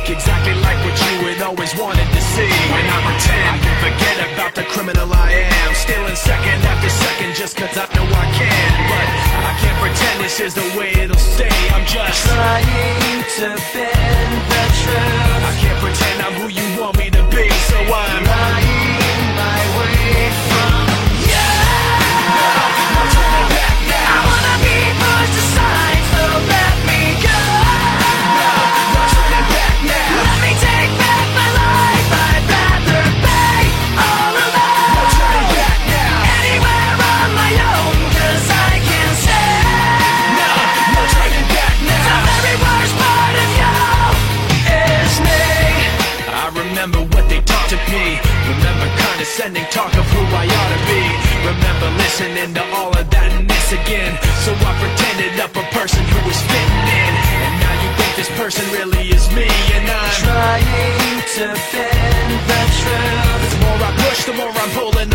look exactly like what you had always wanted to see. When I pretend, I can forget about the criminal I am, stealing second after second just cause I know I can. But I can't pretend this is the way it'll stay. I'm just trying to bend the truth. I can't pretend I'm who you want me to be, so I'm lying my way from you. No turning back now. I wanna be pushed aside, so let me go. No turning back now. Let me take back my life. I'd rather be all alone. No turning back now. Anywhere on my own, cause I can say No turning back now. the very worst part of you is me. I remember what they taught to me. Remember condescending talk of who I ought to be. Remember listening to all of that and this again. So I pretended up a person who was fitting in. And now you think this person really is me. And I'm Trying to bend the truth. the more I push, the more I'm pulling